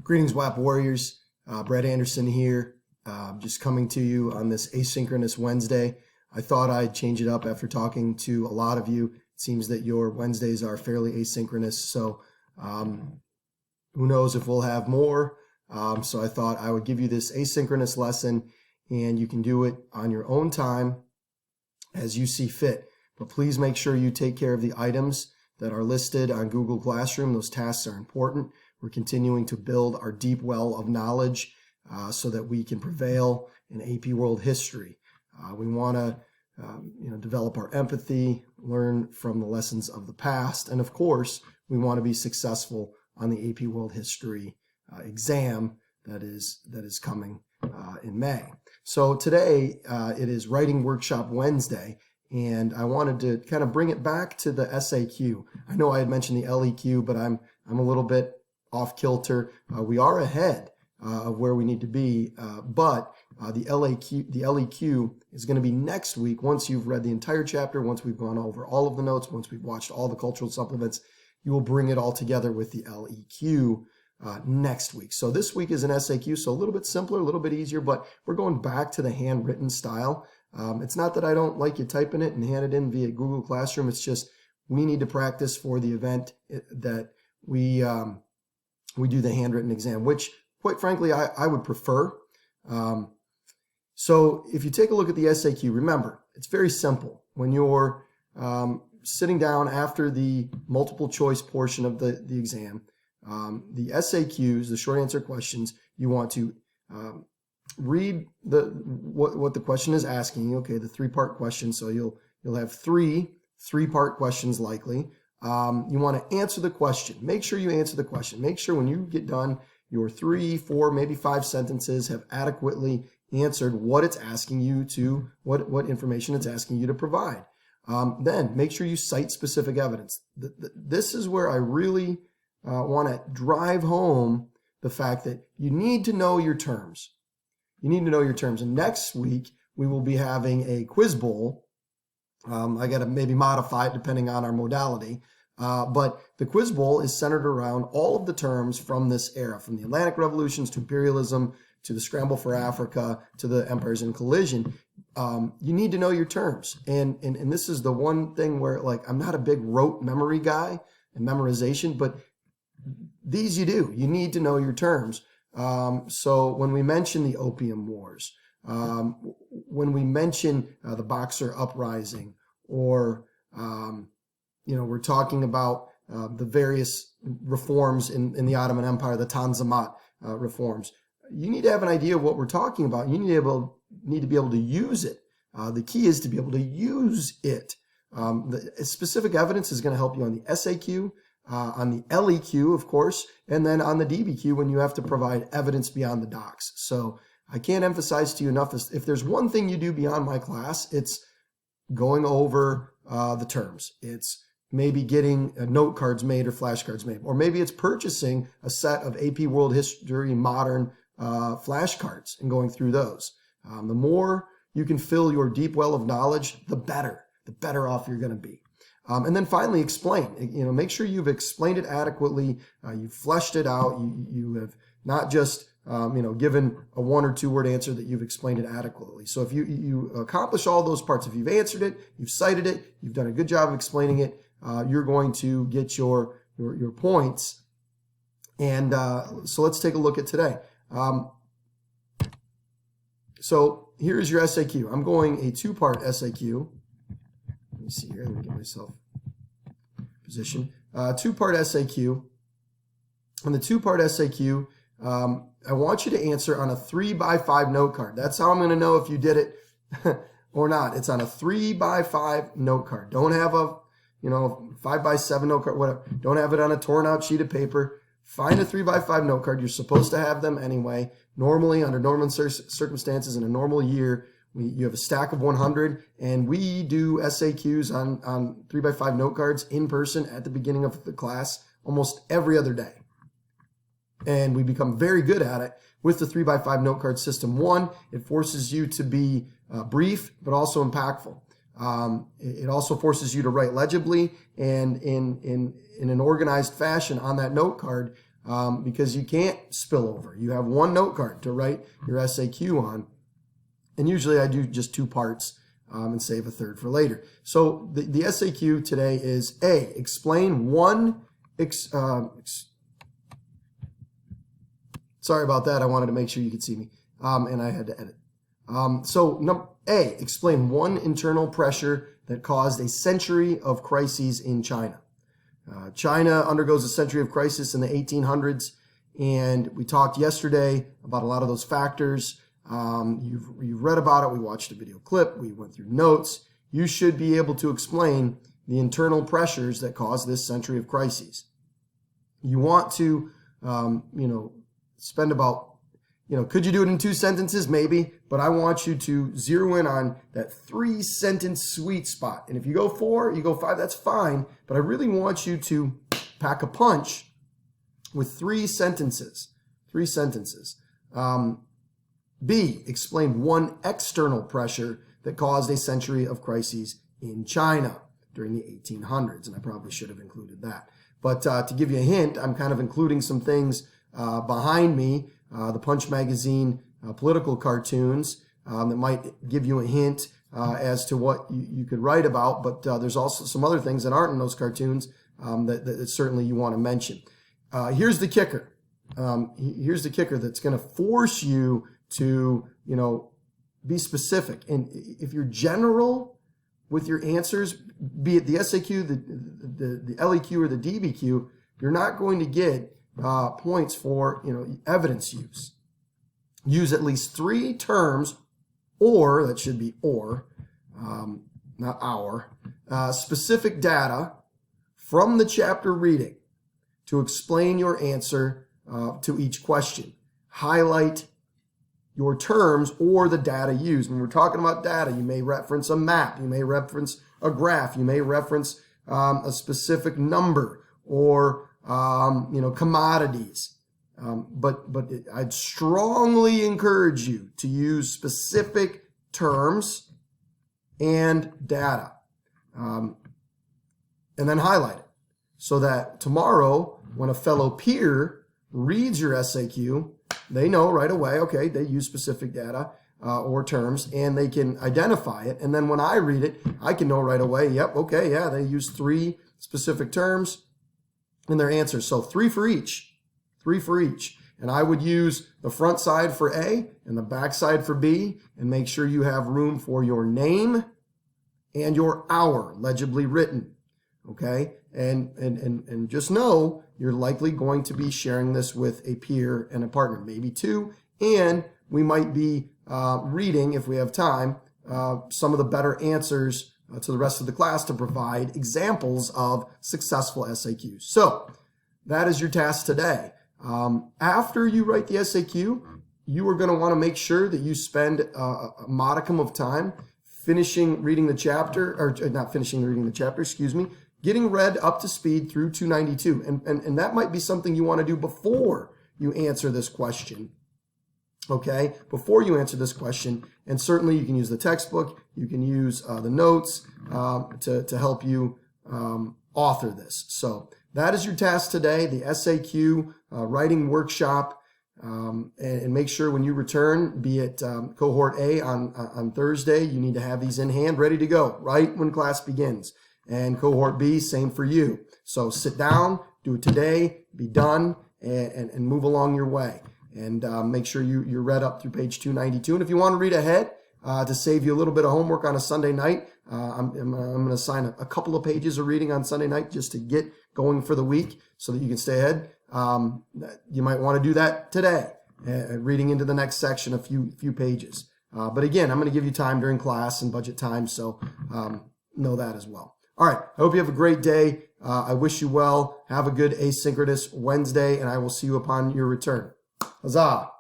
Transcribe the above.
Greetings, WHAP warriors. Brett Anderson here, just coming to you on this asynchronous Wednesday. I thought I'd change it up after talking to a lot of you. It seems that your Wednesdays are fairly asynchronous, so who knows if we'll have more. So I thought I would give you this asynchronous lesson, and you can do it on your own time as you see fit. But please make sure you take care of the items that are listed on Google Classroom. Those tasks are important. We're continuing to build our deep well of knowledge so that we can prevail in AP World History. We want to develop our empathy, learn from the lessons of the past, and of course, we want to be successful on the AP World History exam that is coming in May. So today it is Writing Workshop Wednesday, and I wanted to kind of bring it back to the SAQ. I know I had mentioned the LEQ, but I'm a little bit off kilter. We are ahead of where we need to be, but the LEQ is going to be next week. Once you've read the entire chapter, once we've gone over all of the notes, once we've watched all the cultural supplements, you will bring it all together with the LEQ next week. So this week is an SAQ, so a little bit simpler, a little bit easier, but we're going back to the handwritten style. It's not that I don't like you typing it and hand it in via Google Classroom. It's just we need to practice for the event that we do the handwritten exam, which quite frankly, I would prefer. So if you take a look at the SAQ, remember, it's very simple. When you're sitting down after the multiple choice portion of the exam, the SAQs, the short answer questions, you want to read what the question is asking you. Okay, the three-part question. So you'll have three-part questions likely. You want to answer the question. Make sure you answer the question. Make sure when you get done, your 3, 4, maybe 5 sentences have adequately answered what it's asking you to, what information it's asking you to provide. Then make sure you cite specific evidence. This is where I really want to drive home the fact that you need to know your terms. You need to know your terms. And next week, we will be having a quiz bowl. I got to maybe modify it depending on our modality. But the quiz bowl is centered around all of the terms from this era, from the Atlantic revolutions to imperialism, to the scramble for Africa, to the empires in collision. You need to know your terms. And this is the one thing where, like, I'm not a big rote memory guy and memorization, but these you do. You need to know your terms. So when we mention the Opium Wars, when we mention the Boxer Uprising, or we're talking about the various reforms in the Ottoman Empire, the Tanzimat reforms, you need to have an idea of what we're talking about. You need to be able to use it. The key is to be able to use it. The specific evidence is going to help you on the SAQ, on the LEQ, of course, and then on the DBQ when you have to provide evidence beyond the docs. So I can't emphasize to you enough, if there's one thing you do beyond my class, it's going over the terms. It's maybe getting note cards made or flashcards made, or maybe it's purchasing a set of AP World History Modern flashcards and going through those. The more you can fill your deep well of knowledge, the better off you're going to be. And then finally, explain. Make sure you've explained it adequately. You've fleshed it out. You have not just given a 1 or 2 word answer, that you've explained it adequately. So if you accomplish all those parts, if you've answered it, you've cited it, you've done a good job of explaining it, you're going to get your points. And so let's take a look at today. So here's your SAQ. I'm going a 2-part SAQ. Let me see here. Let me get myself positioned. 2-part SAQ. On the 2-part SAQ, I want you to answer on a 3x5 note card. That's how I'm going to know if you did it or not. It's on a 3x5 note card. Don't have a 5x7 note card, whatever. Don't have it on a torn out sheet of paper. Find a 3x5 note card. You're supposed to have them anyway. Normally, under normal circumstances in a normal year, you have a stack of 100, and we do SAQs on 3x5 note cards in person at the beginning of the class almost every other day. And we become very good at it with the 3x5 note card system. One, it forces you to be brief, but also impactful. It also forces you to write legibly and in an organized fashion on that note card. because you can't spill over. You have one note card to write your SAQ on. And usually I do just 2 parts and save a third for later. So the SAQ today is A, explain one, sorry about that. I wanted to make sure you could see me and I had to edit. A, explain one internal pressure that caused a century of crises in China. China undergoes a century of crisis in the 1800s, and we talked yesterday about a lot of those factors. You've read about it. We watched a video clip. We went through notes. You should be able to explain the internal pressures that cause this century of crises. You want to, spend about, could you do it in 2 sentences? Maybe, but I want you to zero in on that 3-sentence sweet spot. And if you go 4, you go 5, that's fine. But I really want you to pack a punch with 3 sentences. 3 sentences. B, explain one external pressure that caused a century of crises in China during the 1800s. And I probably should have included that. But to give you a hint, I'm kind of including some things behind me, the Punch Magazine political cartoons that might give you a hint as to what you could write about. But there's also some other things that aren't in those cartoons that certainly you want to mention. Here's the kicker. Here's the kicker that's going to force you to, be specific. And if you're general with your answers, be it the SAQ, the LEQ, or the DBQ, you're not going to get points for, evidence use. Use at least 3 terms, or, that should be or, not our, specific data from the chapter reading to explain your answer to each question. Highlight your terms or the data used. When we're talking about data, you may reference a map, you may reference a graph, you may reference a specific number or commodities. But I'd strongly encourage you to use specific terms and data, and then highlight it so that tomorrow when a fellow peer reads your SAQ, they know right away, okay, they use specific data or terms, and they can identify it. And then when I read it, I can know right away, yep, okay, yeah, they use 3 specific terms in their answers. So 3 for each. 3 for each. And I would use the front side for A and the back side for B, and make sure you have room for your name and your hour legibly written. Okay? And just know you're likely going to be sharing this with a peer and a partner, maybe 2. And we might be reading, if we have time, some of the better answers to the rest of the class to provide examples of successful SAQs. So that is your task today. After you write the SAQ, you are going to want to make sure that you spend a modicum of time finishing reading the chapter, or not finishing reading the chapter, excuse me, getting read up to speed through 292. And that might be something you want to do before you answer this question. Okay, before you answer this question. And certainly you can use the textbook, you can use the notes to help you author this. So that is your task today, the SAQ writing workshop. And make sure when you return, be it cohort A on Thursday, you need to have these in hand, ready to go, right when class begins. And cohort B, same for you. So sit down, do it today, be done, and move along your way. And make sure you're read up through page 292. And if you want to read ahead to save you a little bit of homework on a Sunday night, I'm going to assign a couple of pages of reading on Sunday night just to get going for the week so that you can stay ahead. You might want to do that today, reading into the next section a few pages. But again, I'm going to give you time during class and budget time, so know that as well. All right, I hope you have a great day. I wish you well. Have a good asynchronous Wednesday, and I will see you upon your return. Huzzah!